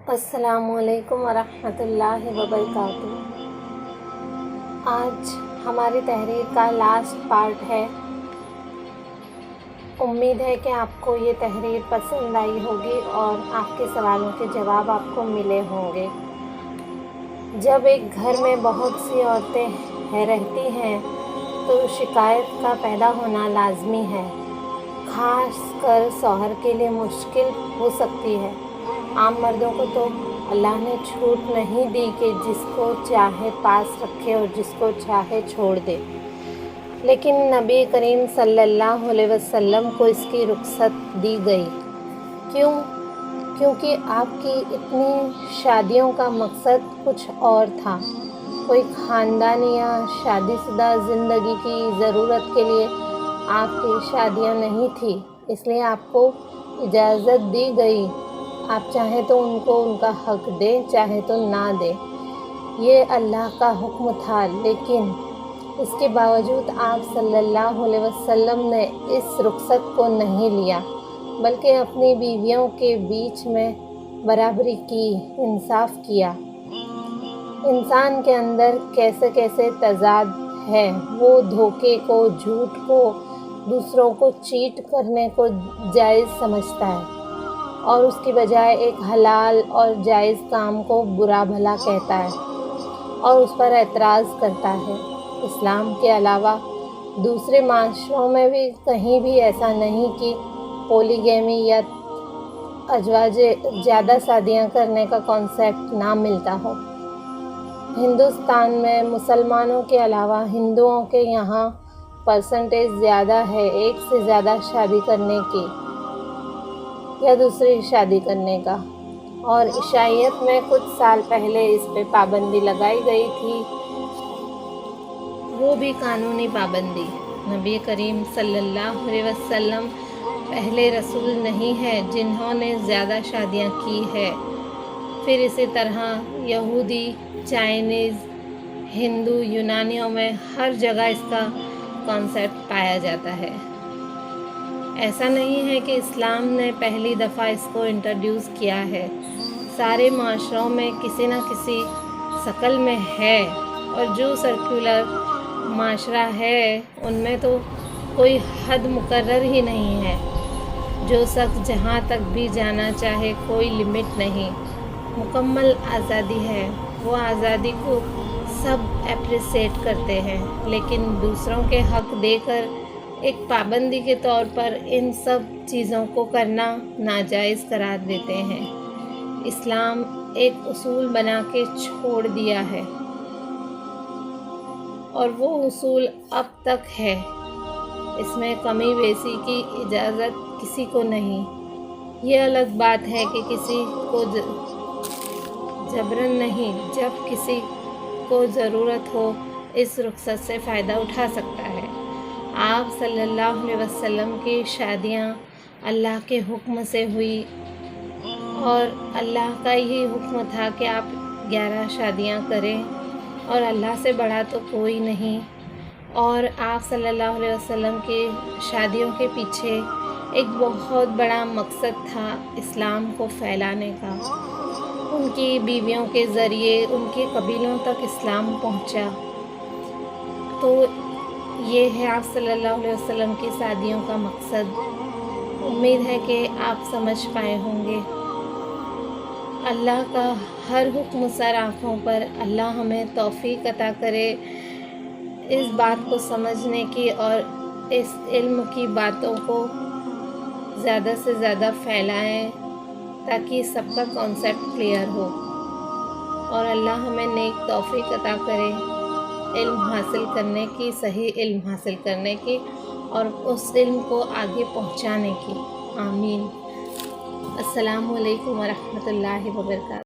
السلام علیکم ورحمۃ اللہ وبرکاتہ۔ آج ہماری تحریر کا لاسٹ پارٹ ہے۔ امید ہے کہ آپ کو یہ تحریر پسند آئی ہوگی اور آپ کے سوالوں کے جواب آپ کو ملے ہوں گے۔ جب ایک گھر میں بہت سی عورتیں رہتی ہیں تو شکایت کا پیدا ہونا لازمی ہے، خاص کر شوہر کے لیے مشکل ہو سکتی ہے۔ عام مردوں کو تو اللہ نے چھوٹ نہیں دی کہ جس کو چاہے پاس رکھے اور جس کو چاہے چھوڑ دے، لیکن نبی کریم صلی اللہ علیہ وسلم کو اس کی رخصت دی گئی۔ کیونکہ آپ کی اتنی شادیوں کا مقصد کچھ اور تھا۔ کوئی خاندانی یا شادی شدہ زندگی کی ضرورت کے لیے آپ کی شادیاں نہیں تھیں، اس لیے آپ کو اجازت دی گئی۔ آپ چاہیں تو ان کو ان کا حق دیں، چاہے تو نہ دیں، یہ اللہ کا حکم تھا۔ لیکن اس کے باوجود آپ صلی اللہ علیہ وسلم نے اس رخصت کو نہیں لیا، بلکہ اپنی بیویوں کے بیچ میں برابری کی، انصاف کیا۔ انسان کے اندر کیسے کیسے تضاد ہے، وہ دھوکے کو، جھوٹ کو، دوسروں کو چیٹ کرنے کو جائز سمجھتا ہے اور اس کی بجائے ایک حلال اور جائز کام کو برا بھلا کہتا ہے اور اس پر اعتراض کرتا ہے۔ اسلام کے علاوہ دوسرے معاشروں میں بھی کہیں بھی ایسا نہیں کہ پولی گیمی یا ازواج زیادہ شادیاں کرنے کا کانسیپٹ نہ ملتا ہو۔ ہندوستان میں مسلمانوں کے علاوہ ہندوؤں کے یہاں پرسنٹیج زیادہ ہے ایک سے زیادہ شادی کرنے کی یا دوسری شادی کرنے کا، اور عیسائیت میں کچھ سال پہلے اس پہ پابندی لگائی گئی تھی، وہ بھی قانونی پابندی۔ نبی کریم صلی اللہ علیہ وسلم پہلے رسول نہیں ہیں جنہوں نے زیادہ شادیاں کی ہے۔ پھر اسی طرح یہودی، چائنیز، ہندو، یونانیوں میں ہر جگہ اس کا کانسیپٹ پایا جاتا ہے۔ ایسا نہیں ہے کہ اسلام نے پہلی دفعہ اس کو انٹروڈیوس کیا ہے، سارے معاشروں میں کسی نہ کسی شکل میں ہے، اور جو سیکولر معاشرہ ہے ان میں تو کوئی حد مقرر ہی نہیں ہے۔ جو شخص جہاں تک بھی جانا چاہے، کوئی لمٹ نہیں، مکمل آزادی ہے۔ وہ آزادی کو سب اپریشیٹ کرتے ہیں، لیکن دوسروں کے حق دے کر ایک پابندی کے طور پر ان سب چیزوں کو کرنا ناجائز قرار دیتے ہیں۔ اسلام ایک اصول بنا کے چھوڑ دیا ہے اور وہ اصول اب تک ہے، اس میں کمی بیشی کی اجازت کسی کو نہیں۔ یہ الگ بات ہے کہ کسی کو جبراً نہیں، جب کسی کو ضرورت ہو اس رخصت سے فائدہ اٹھا سکتا ہے۔ آپ صلی اللہ علیہ وسلم کی شادیاں اللہ کے حکم سے ہوئی اور اللہ کا ہی حکم تھا کہ آپ 11 شادیاں کریں، اور اللہ سے بڑا تو کوئی نہیں۔ اور آپ صلی اللہ علیہ وسلم کی شادیوں کے پیچھے ایک بہت بڑا مقصد تھا اسلام کو پھیلانے کا۔ ان کی بیویوں کے ذریعے ان کے قبیلوں تک اسلام پہنچا۔ تو یہ ہے آپ صلی اللہ علیہ وسلم کی شادیوں کا مقصد۔ امید ہے کہ آپ سمجھ پائے ہوں گے۔ اللہ کا ہر حکم سر آنکھوں پر، اللہ ہمیں توفیق عطا کرے اس بات کو سمجھنے کی اور اس علم کی باتوں کو زیادہ سے زیادہ پھیلائیں تاکہ سب کا کانسیپٹ کلیئر ہو، اور اللہ ہمیں نیک توفیق عطا کرے علم حاصل کرنے کی، صحیح علم حاصل کرنے کی، اور اس علم کو آگے پہنچانے کی۔ آمین۔ السلام علیکم ورحمۃ اللہ وبرکاتہ۔